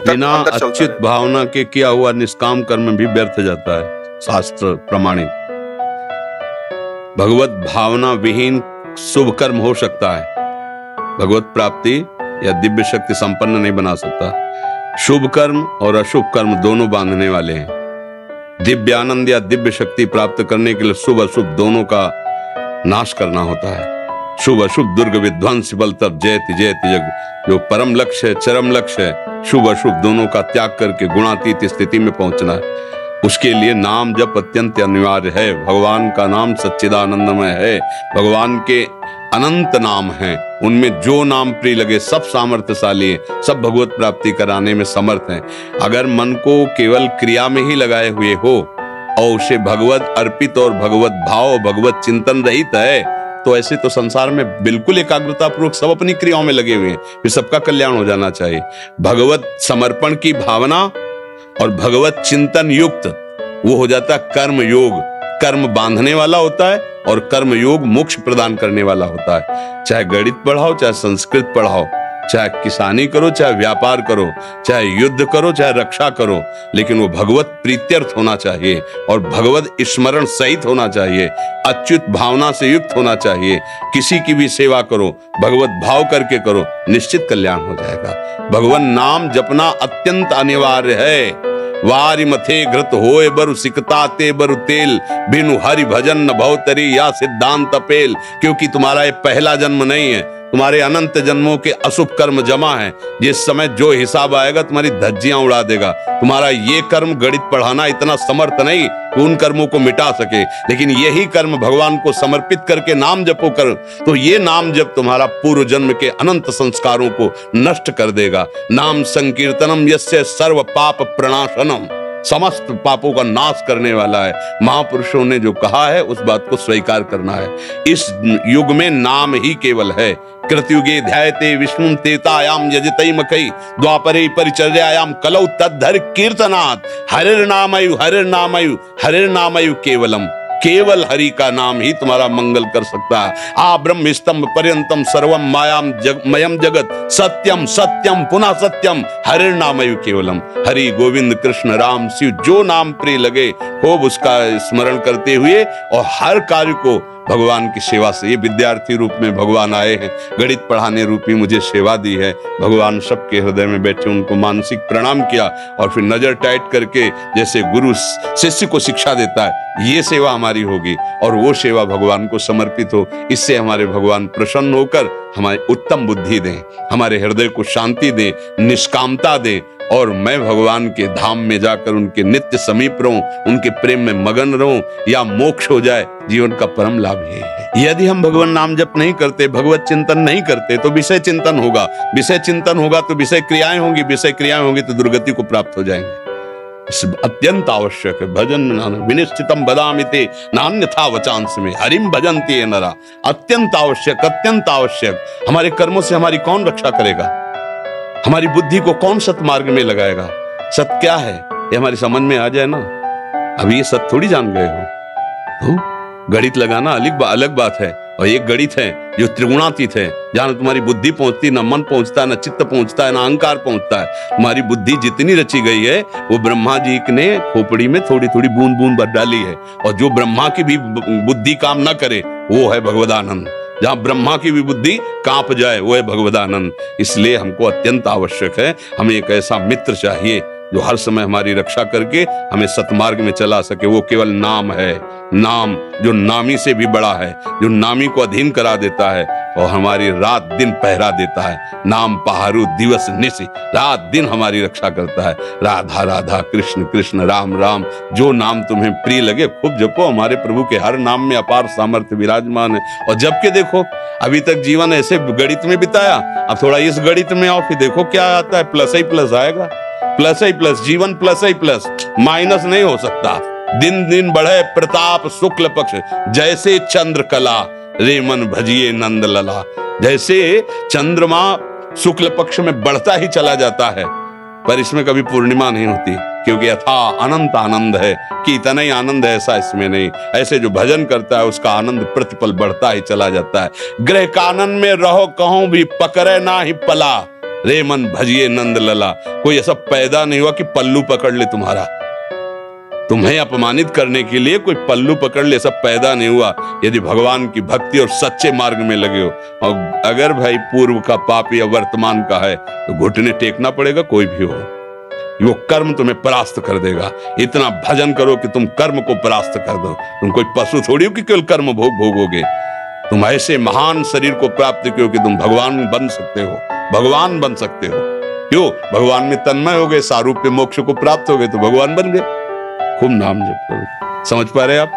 बिना अच्युत भावना के किया हुआ निष्काम कर्म भी व्यर्थ जाता है, शास्त्र प्रमाणित। भगवत भावना विहीन शुभ कर्म हो सकता है, भगवत प्राप्ति या दिव्य शक्ति संपन्न नहीं बना सकता। शुभ कर्म और अशुभ कर्म दोनों बांधने वाले हैं। दिव्य आनंद या दिव्य शक्ति प्राप्त करने के लिए शुभ अशुभ दोनों का नाश करना होता है। शुभ अशुभ दुर्ग विध्वंस बल तब जयति जयति जग, जो परम लक्ष्य है, चरम लक्ष्य है, शुभ अशुभ दोनों का त्याग करके गुणातीत स्थिति में पहुंचना है। उसके लिए नाम जप अत्यंत अनिवार्य है। भगवान का नाम सच्चिदानंदमय है, भगवान के अनंत नाम हैं, उनमें जो नाम प्रिय लगे सब सामर्थ्यशाली है, सब भगवत प्राप्ति कराने में समर्थ हैं। अगर मन को केवल क्रिया में ही लगाए हुए हो और उसे भगवत अर्पित और भगवत भाव भगवत चिंतन रहित है, तो ऐसे तो संसार में बिल्कुल एकाग्रता पूर्वक सब अपनी क्रियाओं में लगे हुए हैं, फिर सबका कल्याण हो जाना चाहिए। भगवत समर्पण की भावना और भगवत चिंतन युक्त वो हो जाता है कर्म योग। कर्म बांधने वाला होता है और कर्म योग मोक्ष प्रदान करने वाला होता है। चाहे गणित पढ़ाओ, चाहे संस्कृत पढ़ाओ, चाहे किसानी करो, चाहे व्यापार करो, चाहे युद्ध करो, चाहे रक्षा करो, लेकिन वो भगवत प्रीत्यर्थ होना चाहिए और भगवत स्मरण सहित होना चाहिए, अच्युत भावना से युक्त होना चाहिए। किसी की भी सेवा करो, भगवत भाव करके करो, निश्चित कल्याण हो जाएगा। भगवान नाम जपना अत्यंत अनिवार्य है। वारि मथे घृत होए बरु सिकता ते बरु तेल, बिनु हरि भजन न भवतरी या सिद्धांत अपेल। क्योंकि तुम्हारा ये पहला जन्म नहीं है, तुम्हारे अनंत जन्मों के अशुभ कर्म जमा है। जिस समय जो हिसाब आएगा तुम्हारी धज्जियां उड़ा देगा। तुम्हारा ये कर्म गणित पढ़ाना इतना समर्थ नहीं कि उन कर्मों को मिटा सके, लेकिन यही कर्म भगवान को समर्पित करके नाम जपो कर, तो ये नाम जप तुम्हारा पूर्व जन्म के अनंत संस्कारों को नष्ट कर देगा। नाम संकीर्तनम यस्य सर्व पाप प्रणाशनम, समस्त पापों का नाश करने वाला है। महापुरुषों ने जो कहा है उस बात को स्वीकार करना है। इस युग में नाम ही केवल है। कृतयुगे ध्यायते विष्णुं तेतायाम यजतै मखै, द्वापरे परिचर्यायाम कलौ तद्धर कीर्तनात्, हरिर्नामयु हरिर्नामयु हरिर्नामयु केवलम। केवल हरि का नाम ही तुम्हारा मंगल कर सकता है। आ ब्रह्म स्तंभ पर्यंतम सर्वम मायाम मयम जगत, सत्यम सत्यम पुनः सत्यम, हरिर्नामयु केवलम। हरि गोविंद कृष्ण राम शिव जो नाम प्रिय लगे खूब उसका स्मरण करते हुए और हर कार्य को भगवान की सेवा से। ये विद्यार्थी रूप में भगवान आए हैं, गणित पढ़ाने रूपी मुझे सेवा दी है। भगवान सबके हृदय में बैठे उनको मानसिक प्रणाम किया और फिर नजर टाइट करके जैसे गुरु शिष्य को शिक्षा देता है, ये सेवा हमारी होगी और वो सेवा भगवान को समर्पित हो। इससे हमारे भगवान प्रसन्न होकर हमारी उत्तम बुद्धि दें, हमारे हृदय को शांति दें, निष्कामता दें और मैं भगवान के धाम में जाकर उनके नित्य समीप रहूं, उनके प्रेम में मगन रहूं या मोक्ष हो जाए। जीवन का परम लाभ यही है। यदि हम भगवान नाम जप नहीं करते, भगवत चिंतन नहीं करते, तो विषय चिंतन होगा, विषय चिंतन होगा तो विषय क्रियाएं होंगी, विषय क्रियाएं होंगी तो दुर्गति को प्राप्त हो जाएंगे। अत्यंत आवश्यक है भजन विनिश्चितम बदामिते नान्यथा वचांस में हरिम भजन्ति ये नरा। अत्यंत आवश्यक, अत्यंत आवश्यक। हमारे कर्मों से हमारी कौन रक्षा करेगा? हमारी बुद्धि को कौन सत्मार्ग में लगाएगा? सत्य क्या है ये हमारी समझ में आ जाए ना। अभी ये सत्य थोड़ी जान गए हो तो गणित लगाना अलग बात है, और एक गणित है जो त्रिगुणातीत है, जहां तुम्हारी बुद्धि पहुंचती, ना मन पहुंचता है, ना चित्त पहुंचता है, ना अहंकार पहुंचता है। तुम्हारी बुद्धि जितनी रची गई है वो ब्रह्मा जी ने खोपड़ी में थोड़ी थोड़ी बूंद बूंद भर डाली है, और जो ब्रह्मा की भी बुद्धि काम ना करे वो है भगवदानंद। जहां ब्रह्मा की भी बुद्धि कांप जाए वो है भगवदानंद। इसलिए हमको अत्यंत आवश्यक है, हमें एक ऐसा मित्र चाहिए जो हर समय हमारी रक्षा करके हमें सतमार्ग में चला सके। वो केवल नाम है, नाम जो नामी से भी बड़ा है, जो नामी को अधीन करा देता है और हमारी रात दिन पहरा देता है। नाम पहारू दिवस निशि, रात दिन हमारी रक्षा करता है। राधा राधा कृष्ण कृष्ण राम राम, जो नाम तुम्हें प्रिय लगे खूब जपो। हमारे प्रभु के हर नाम में अपार सामर्थ्य विराजमान है। और जब के देखो अभी तक जीवन ऐसे गणित में बिताया, अब थोड़ा इस गणित में आओ, फिर देखो क्या आता है, प्लस ही प्लस आएगा। प्लस ही प्लस, जीवन प्लस ही प्लस, माइनस नहीं हो सकता। दिन दिन बढ़े प्रताप शुक्ल पक्ष, जैसे चंद्र कला रे मन भजिए नंद लला। जैसे चंद्रमा शुक्ल पक्ष में बढ़ता ही चला जाता है, पर इसमें कभी पूर्णिमा नहीं होती, क्योंकि यथा अनंत आनंद है कि इतना ही आनंद है ऐसा इसमें नहीं। ऐसे जो भजन करता है उसका आनंद प्रतिपल बढ़ता ही चला जाता है। ग्रह कानन में रहो कहूं भी पकड़े ना ही पला, रे मन भजिए नंद लला। कोई ऐसा पैदा नहीं हुआ कि पल्लू पकड़ ले तुम्हारा, तुम्हें अपमानित करने के लिए कोई पल्लू पकड़ ले, सब पैदा नहीं हुआ। यदि भगवान की भक्ति और सच्चे मार्ग में लगे हो, और अगर भाई पूर्व का पाप या वर्तमान का है तो घुटने टेकना पड़ेगा। कोई भी हो, वो कर्म तुम्हें परास्त कर देगा। इतना भजन करो कि तुम कर्म को परास्त कर दो। तुम कोई पशु थोड़ी हो कि केवल कर्म भोगोगे। तुम ऐसे महान शरीर को प्राप्त करो कि तुम भगवान बन सकते हो, भगवान बन सकते हो। क्यों? भगवान में तन्मय हो गए, सारूप्य मोक्ष को प्राप्त हो गए तो भगवान बन गए। खूब नाम जप करो। समझ पा रहे आप?